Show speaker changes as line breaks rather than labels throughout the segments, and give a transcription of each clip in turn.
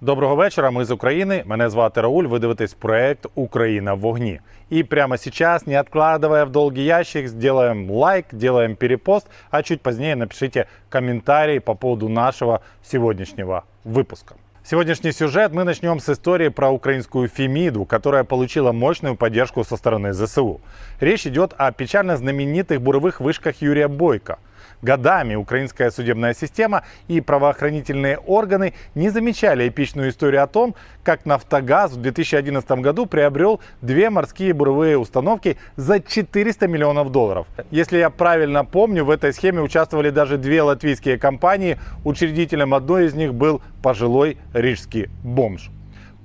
Доброго вечора, ми з України. Мене звати Рауль, ви дивитесь проект «Украина в огне». И прямо сейчас, не откладывая в долгий ящик, сделаем лайк, делаем перепост, а чуть позднее напишите комментарий по поводу нашего сегодняшнего выпуска. Сегодняшний сюжет мы начнем с истории про украинскую Фемиду, которая получила мощную поддержку со стороны ЗСУ. Речь идет о печально знаменитых буровых вышках Юрия Бойко. Годами украинская судебная система и правоохранительные органы не замечали эпичную историю о том, как «Нафтогаз» в 2011 году приобрел две морские буровые установки за 400 миллионов долларов. Если я правильно помню, в этой схеме участвовали даже две латвийские компании. Учредителем одной из них был пожилой рижский бомж.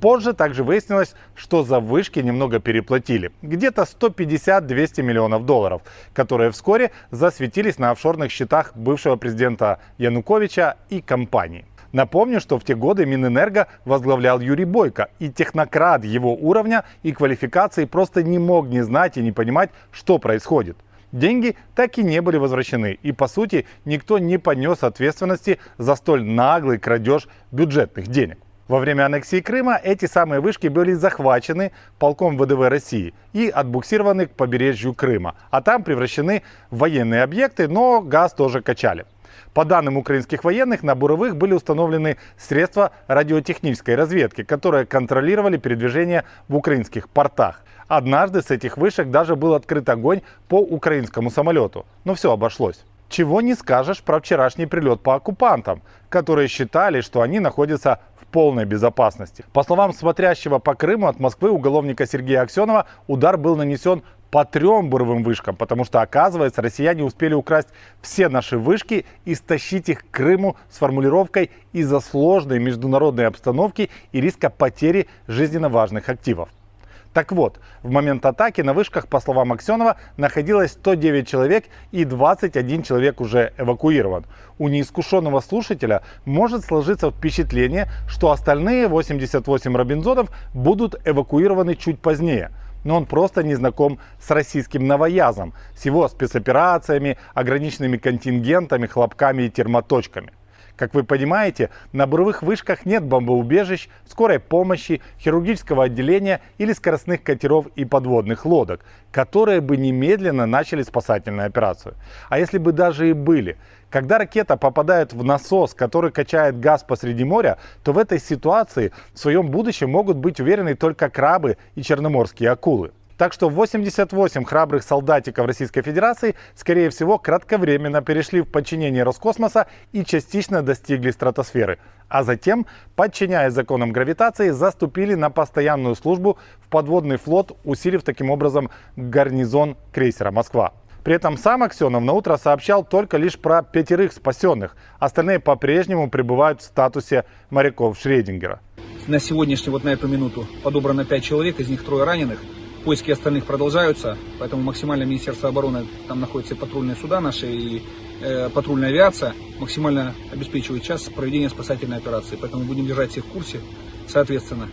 Позже также выяснилось, что за вышки немного переплатили. Где-то 150-200 миллионов долларов, которые вскоре засветились на офшорных счетах бывшего президента Януковича и компании. Напомню, что в те годы Минэнерго возглавлял Юрий Бойко, и технократ его уровня и квалификации просто не мог не знать и не понимать, что происходит. Деньги так и не были возвращены, и по сути никто не понес ответственности за столь наглый крадеж бюджетных денег. Во время аннексии Крыма эти самые вышки были захвачены полком ВДВ России и отбуксированы к побережью Крыма, а там превращены в военные объекты, но газ тоже качали. По данным украинских военных, на буровых были установлены средства радиотехнической разведки, которые контролировали передвижение в украинских портах. Однажды с этих вышек даже был открыт огонь по украинскому самолету, но все обошлось. Чего не скажешь про вчерашний прилет по оккупантам, которые считали, что они находятся в полной безопасности. По словам смотрящего по Крыму от Москвы уголовника Сергея Аксенова, удар был нанесен по 3 буровым вышкам, потому что, оказывается, россияне успели украсть все наши вышки и стащить их к Крыму с формулировкой «из-за сложной международной обстановки и риска потери жизненно важных активов». Так вот, в момент атаки на вышках, по словам Аксенова, находилось 109 человек и 21 человек уже эвакуирован. У неискушенного слушателя может сложиться впечатление, что остальные 88 робинзонов будут эвакуированы чуть позднее. Но он просто не знаком с российским новоязом, с его спецоперациями, ограниченными контингентами, хлопками и термоточками. Как вы понимаете, на буровых вышках нет бомбоубежищ, скорой помощи, хирургического отделения или скоростных катеров и подводных лодок, которые бы немедленно начали спасательную операцию. А если бы даже и были? Когда ракета попадает в насос, который качает газ посреди моря, то в этой ситуации в своем будущем могут быть уверены только крабы и черноморские акулы. Так что 88 храбрых солдатиков Российской Федерации, скорее всего, кратковременно перешли в подчинение Роскосмоса и частично достигли стратосферы. А затем, подчиняясь законам гравитации, заступили на постоянную службу в подводный флот, усилив таким образом гарнизон крейсера «Москва». При этом сам Аксенов на утро сообщал только лишь про 5 спасенных. Остальные по-прежнему пребывают в статусе моряков Шрёдингера.
На сегодняшний, на эту минуту, подобрано 5 человек, из них 3 раненых. Поиски остальных продолжаются, поэтому максимально Министерство обороны, там находятся и патрульные суда наши, и патрульная авиация, максимально обеспечивает час проведения спасательной операции. Поэтому будем держать всех в курсе, соответственно.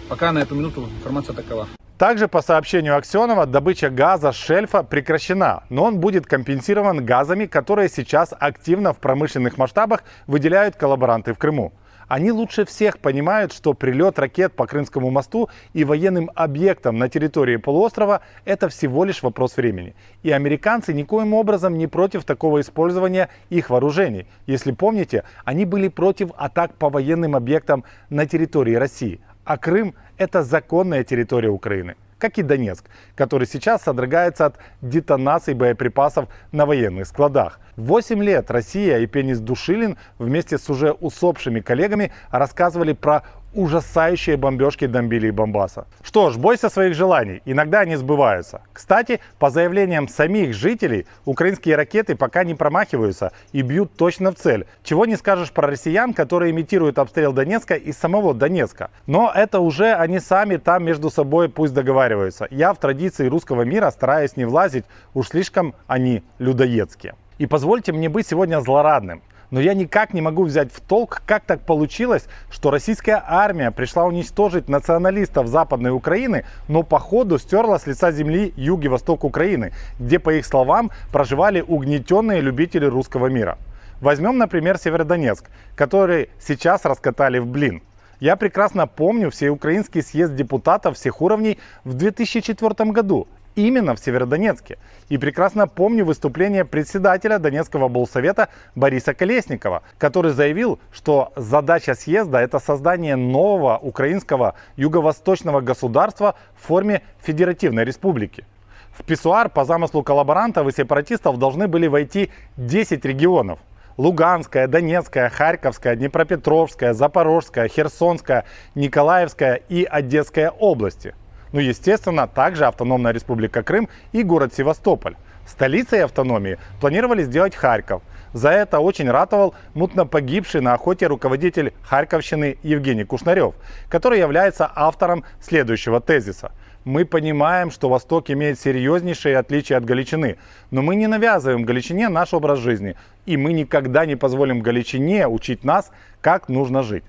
Пока на эту минуту информация такова.
Также по сообщению Аксенова, добыча газа с шельфа прекращена, но он будет компенсирован газами, которые сейчас активно в промышленных масштабах выделяют коллаборанты в Крыму. Они лучше всех понимают, что прилет ракет по Крымскому мосту и военным объектам на территории полуострова – это всего лишь вопрос времени. И американцы никоим образом не против такого использования их вооружений. Если помните, они были против атак по военным объектам на территории России. А Крым – это законная территория Украины, как и Донецк, который сейчас содрогается от детонаций боеприпасов на военных складах. 8 лет Россия и Пенис Душилин вместе с уже усопшими коллегами рассказывали про ужасающие бомбежки Домбили и Бомбаса. Что ж, бойся своих желаний, иногда они сбываются. Кстати, по заявлениям самих жителей, украинские ракеты пока не промахиваются и бьют точно в цель. Чего не скажешь про россиян, которые имитируют обстрел Донецка и самого Донецка. Но это уже они сами там между собой пусть договариваются. Я в традиции русского мира стараюсь не влазить, уж слишком они людоедские. И позвольте мне быть сегодня злорадным. Но я никак не могу взять в толк, как так получилось, что российская армия пришла уничтожить националистов Западной Украины, но по ходу стерла с лица земли юг и восток Украины, где, по их словам, проживали угнетенные любители русского мира. Возьмем, например, Северодонецк, который сейчас раскатали в блин. Я прекрасно помню всеукраинский съезд депутатов всех уровней в 2004 году, именно в Северодонецке. И прекрасно помню выступление председателя Донецкого облсовета Бориса Колесникова, который заявил, что задача съезда – это создание нового украинского юго-восточного государства в форме федеративной республики. В писсуар по замыслу коллаборантов и сепаратистов должны были войти 10 регионов. Луганская, Донецкая, Харьковская, Днепропетровская, Запорожская, Херсонская, Николаевская и Одесская области. Ну, естественно, также Автономная Республика Крым и город Севастополь. Столицей автономии планировали сделать Харьков. За это очень ратовал мутно погибший на охоте руководитель Харьковщины Евгений Кушнарев, который является автором следующего тезиса. Мы понимаем, что Восток имеет серьезнейшие отличия от Галичины, но мы не навязываем Галичине наш образ жизни, и мы никогда не позволим Галичине учить нас, как нужно жить.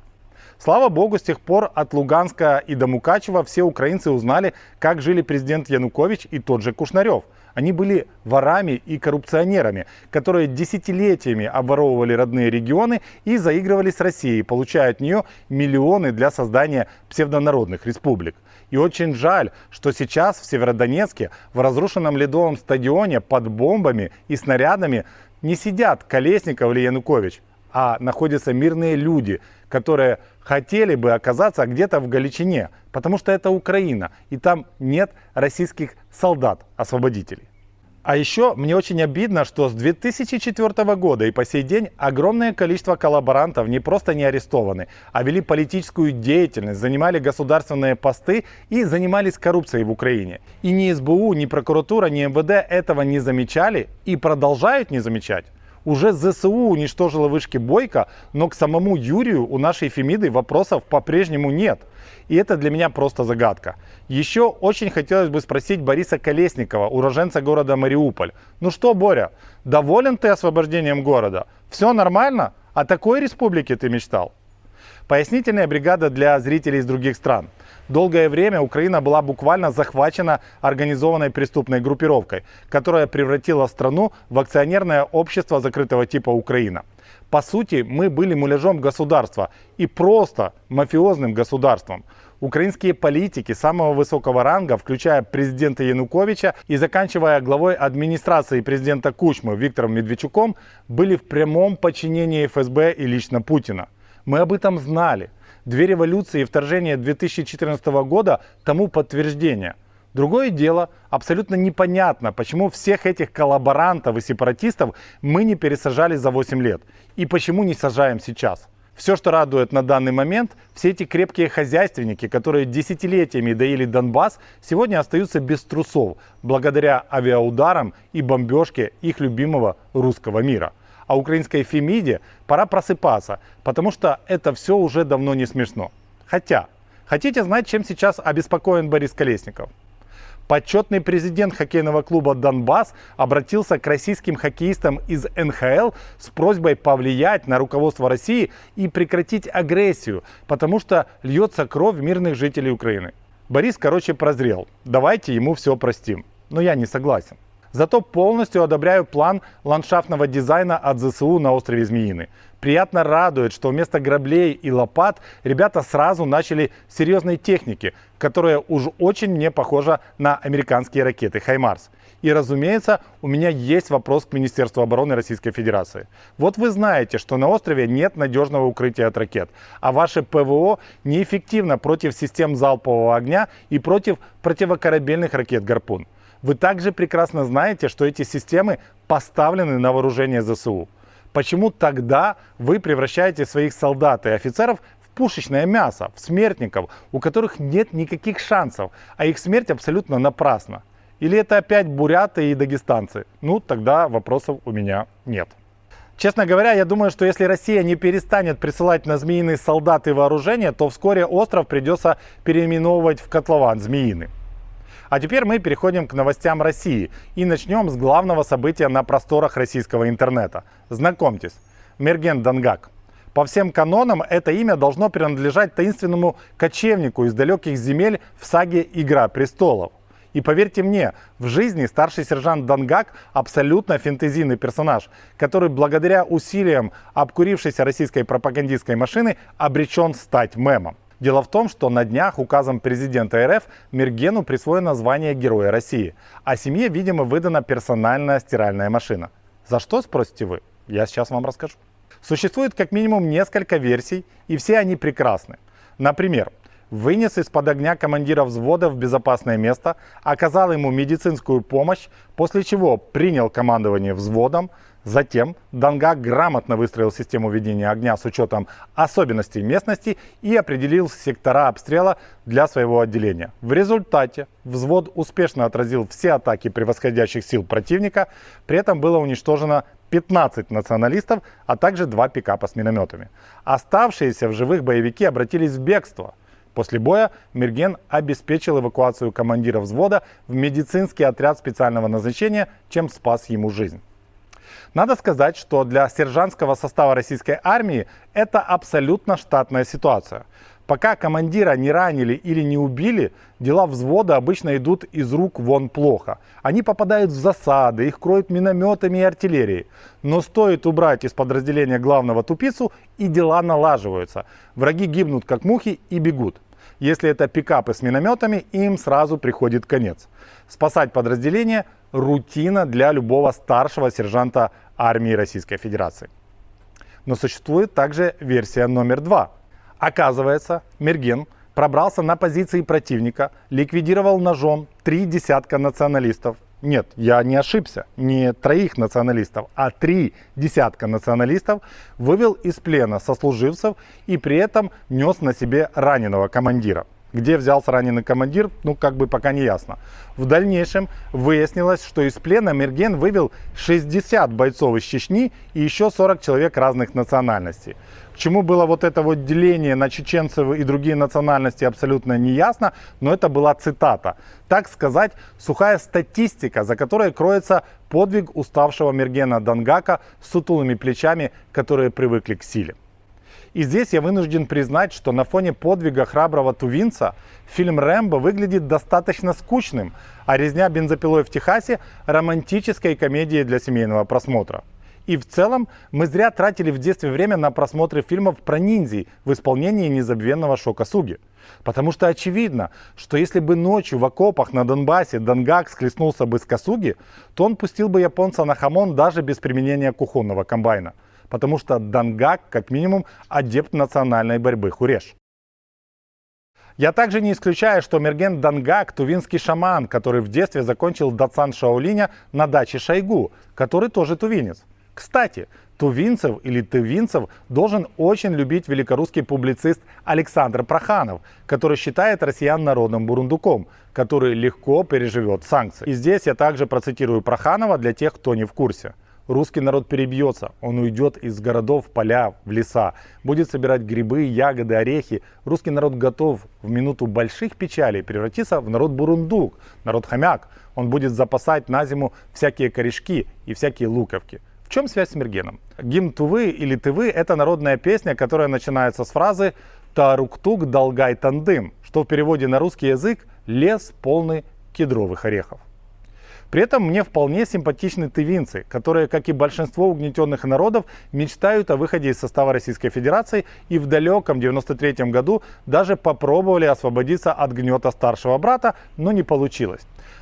Слава богу, с тех пор от Луганска и до Мукачева все украинцы узнали, как жили президент Янукович и тот же Кушнарев. Они были ворами и коррупционерами, которые десятилетиями обворовывали родные регионы и заигрывали с Россией, получая от нее миллионы для создания псевдонародных республик. И очень жаль, что сейчас в Северодонецке, в разрушенном ледовом стадионе под бомбами и снарядами не сидят Колесников или Янукович, а находятся мирные люди, которые хотели бы оказаться где-то в Галичине, потому что это Украина, и там нет российских солдат-освободителей. А еще мне очень обидно, что с 2004 года и по сей день огромное количество коллаборантов не просто не арестованы, а вели политическую деятельность, занимали государственные посты и занимались коррупцией в Украине. И ни СБУ, ни прокуратура, ни МВД этого не замечали и продолжают не замечать. Уже ЗСУ уничтожила вышки Бойко, но к самому Юрию у нашей Фемиды вопросов по-прежнему нет. И это для меня просто загадка. Еще очень хотелось бы спросить Бориса Колесникова, уроженца города Мариуполь. Ну что, Боря, доволен ты освобождением города? Все нормально? О такой республике ты мечтал? Пояснительная бригада для зрителей из других стран. Долгое время Украина была буквально захвачена организованной преступной группировкой, которая превратила страну в акционерное общество закрытого типа Украина. По сути, мы были муляжом государства и просто мафиозным государством. Украинские политики самого высокого ранга, включая президента Януковича и заканчивая главой администрации президента Кучмы Виктором Медведчуком, были в прямом подчинении ФСБ и лично Путина. Мы об этом знали. Две революции и вторжение 2014 года тому подтверждение. Другое дело, абсолютно непонятно, почему всех этих коллаборантов и сепаратистов мы не пересажали за 8 лет. И почему не сажаем сейчас. Все, что радует на данный момент, все эти крепкие хозяйственники, которые десятилетиями доили Донбасс, сегодня остаются без трусов, благодаря авиаударам и бомбежке их любимого русского мира. А украинской Фемиде пора просыпаться, потому что это все уже давно не смешно. Хотя, хотите знать, чем сейчас обеспокоен Борис Колесников? Почетный президент хоккейного клуба «Донбасс» обратился к российским хоккеистам из НХЛ с просьбой повлиять на руководство России и прекратить агрессию, потому что льется кровь мирных жителей Украины. Борис, прозрел. Давайте ему все простим. Но я не согласен. Зато полностью одобряю план ландшафтного дизайна от ЗСУ на острове Змеиный. Приятно радует, что вместо граблей и лопат ребята сразу начали с серьезной техники, которая уж очень мне похожа на американские ракеты «Хаймарс». И, разумеется, у меня есть вопрос к Министерству обороны Российской Федерации. Вот вы знаете, что на острове нет надежного укрытия от ракет, а ваше ПВО неэффективно против систем залпового огня и против противокорабельных ракет «Гарпун». Вы также прекрасно знаете, что эти системы поставлены на вооружение ЗСУ. Почему тогда вы превращаете своих солдат и офицеров в пушечное мясо, в смертников, у которых нет никаких шансов, а их смерть абсолютно напрасна? Или это опять буряты и дагестанцы? Ну, тогда вопросов у меня нет. Честно говоря, я думаю, что если Россия не перестанет присылать на Змеиный солдат и вооружение, то вскоре остров придется переименовывать в котлован Змеиный. А теперь мы переходим к новостям России и начнем с главного события на просторах российского интернета. Знакомьтесь, Мерген Дангак. По всем канонам это имя должно принадлежать таинственному кочевнику из далеких земель в саге «Игра престолов». И поверьте мне, в жизни старший сержант Дангак абсолютно фэнтезийный персонаж, который благодаря усилиям обкурившейся российской пропагандистской машины обречен стать мемом. Дело в том, что на днях указом президента РФ Мергену присвоено звание Героя России, а семье, видимо, выдана персональная стиральная машина. За что, спросите вы? Я сейчас вам расскажу. Существует как минимум несколько версий, и все они прекрасны. Например, вынес из-под огня командира взвода в безопасное место, оказал ему медицинскую помощь, после чего принял командование взводом. Затем Дангак грамотно выстроил систему ведения огня с учетом особенностей местности и определил сектора обстрела для своего отделения. В результате взвод успешно отразил все атаки превосходящих сил противника, при этом было уничтожено 15 националистов, а также 2 пикапа с минометами. Оставшиеся в живых боевики обратились в бегство. После боя Мерген обеспечил эвакуацию командира взвода в медицинский отряд специального назначения, чем спас ему жизнь. Надо сказать, что для сержантского состава российской армии это абсолютно штатная ситуация. Пока командира не ранили или не убили, дела взвода обычно идут из рук вон плохо. Они попадают в засады, их кроют минометами и артиллерией. Но стоит убрать из подразделения главного тупицу, и дела налаживаются. Враги гибнут как мухи и бегут. Если это пикапы с минометами, им сразу приходит конец. Спасать подразделение – рутина для любого старшего сержанта армии Российской Федерации. Но существует также версия номер 2. Оказывается, Мерген пробрался на позиции противника, ликвидировал ножом 3 десятка националистов. Нет, я не ошибся, не 3 националистов, а 3 десятка националистов вывел из плена сослуживцев и при этом нес на себе раненого командира. Где взялся раненый командир, пока не ясно. В дальнейшем выяснилось, что из плена Мерген вывел 60 бойцов из Чечни и еще 40 человек разных национальностей. К чему было вот это вот деление на чеченцев и другие национальности, абсолютно не ясно, но это была цитата. Так сказать, сухая статистика, за которой кроется подвиг уставшего Мергена Дангака с сутулыми плечами, которые привыкли к силе. И здесь я вынужден признать, что на фоне подвига храброго тувинца фильм «Рэмбо» выглядит достаточно скучным, а «Резня бензопилой в Техасе» – романтической комедией для семейного просмотра. И в целом мы зря тратили в детстве время на просмотры фильмов про ниндзей в исполнении незабвенного Шока Суги. Потому что очевидно, что если бы ночью в окопах на Донбассе Дангак схлестнулся бы с Косуги, то он пустил бы японца на хамон даже без применения кухонного комбайна. Потому что Дангак, как минимум, адепт национальной борьбы хуреш. Я также не исключаю, что Мерген Дангак – тувинский шаман, который в детстве закончил дацан Шаолиня на даче Шойгу, который тоже тувинец. Кстати, тувинцев или тывинцев должен очень любить великорусский публицист Александр Проханов, который считает россиян народным бурундуком, который легко переживет санкции. И здесь я также процитирую Проханова для тех, кто не в курсе. Русский народ перебьется, он уйдет из городов в поля, в леса, будет собирать грибы, ягоды, орехи. Русский народ готов в минуту больших печалей превратиться в народ бурундук, народ хомяк. Он будет запасать на зиму всякие корешки и всякие луковки. В чем связь с Мергеном? Гимн Тувы или Тывы – это народная песня, которая начинается с фразы «Таруктук долгай тандым», что в переводе на русский язык «лес полный кедровых орехов». При этом мне вполне симпатичны тывинцы, которые, как и большинство угнетенных народов, мечтают о выходе из состава Российской Федерации и в далеком 1993 году даже попробовали освободиться от гнета старшего брата, но не получилось.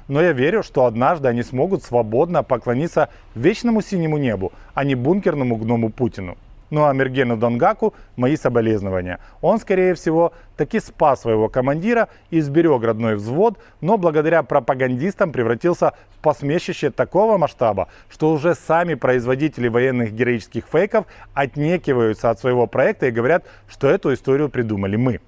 Но я верю, что однажды они смогут свободно поклониться вечному синему небу, а не бункерному гному Путину. Ну а Мергену Дангаку мои соболезнования. Он, скорее всего, таки спас своего командира и сберег родной взвод, но благодаря пропагандистам превратился в посмешище такого масштаба, что уже сами производители военных героических фейков отнекиваются от своего проекта и говорят, что эту историю придумали мы.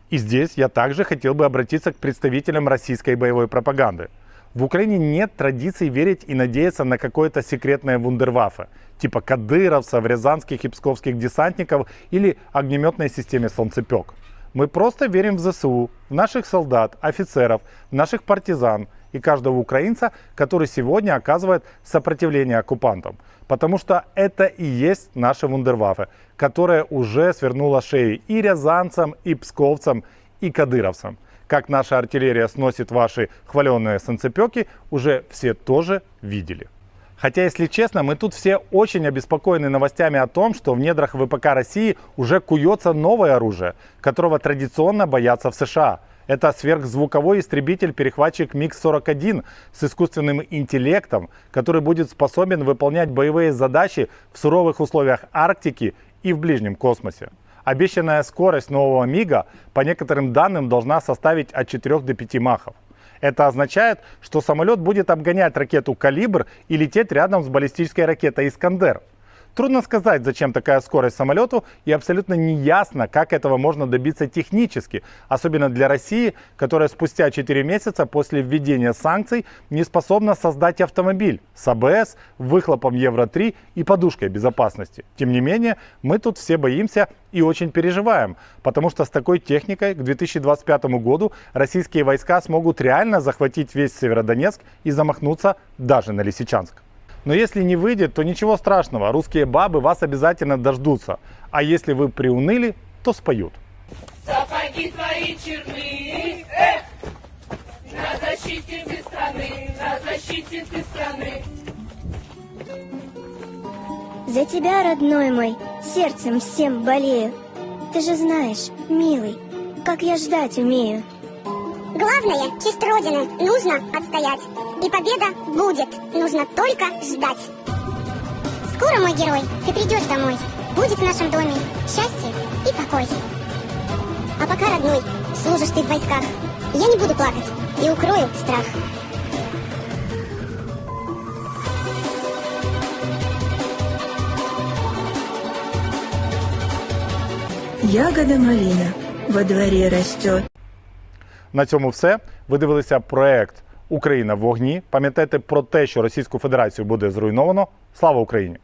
И здесь я также хотел бы обратиться к представителям российской боевой пропаганды. В Украине нет традиции верить и надеяться на какое-то секретное вундерваффе, типа кадыровцев, рязанских и псковских десантников или огнеметной системе «Солнцепек». Мы просто верим в ЗСУ, в наших солдат, офицеров, в наших партизан и каждого украинца, который сегодня оказывает сопротивление оккупантам. Потому что это и есть наше вундерваффе, которое уже свернуло шеи и рязанцам, и псковцам, и кадыровцам. как наша артиллерия сносит ваши хваленые санцепёки, уже все тоже видели. Хотя, если честно, мы тут все очень обеспокоены новостями о том, что в недрах ВПК России уже куется новое оружие, которого традиционно боятся в США. Это сверхзвуковой истребитель-перехватчик МиГ-41 с искусственным интеллектом, который будет способен выполнять боевые задачи в суровых условиях Арктики и в ближнем космосе. Обещанная скорость нового МиГа, по некоторым данным, должна составить от 4 до 5 махов. Это означает, что самолет будет обгонять ракету «Калибр» и лететь рядом с баллистической ракетой «Искандер». Трудно сказать, зачем такая скорость самолету, и абсолютно неясно, как этого можно добиться технически, особенно для России, которая спустя 4 месяца после введения санкций не способна создать автомобиль с АБС, выхлопом Евро-3 и подушкой безопасности. Тем не менее, мы тут все боимся и очень переживаем, потому что с такой техникой к 2025 году российские войска смогут реально захватить весь Северодонецк и замахнуться даже на Лисичанск. Но если не выйдет, то ничего страшного, русские бабы вас обязательно дождутся. А если вы приуныли, то споют.
Сапоги твои черны, на защите ты страны, на защите ты страны.
За тебя, родной мой, сердцем всем болею. Ты же знаешь, милый, как я ждать умею.
Главное, честь Родины нужно отстоять. И победа будет, нужно только ждать. Скоро, мой герой, ты придешь домой. Будет в нашем доме счастье и покой. А пока, родной, служишь ты в войсках, я не буду плакать и укрою страх.
Ягода малина во дворі росте.
На цьому все. Ви дивилися проект «Україна в вогні». Пам'ятайте про те, що Російську Федерацію буде зруйновано. Слава Україні!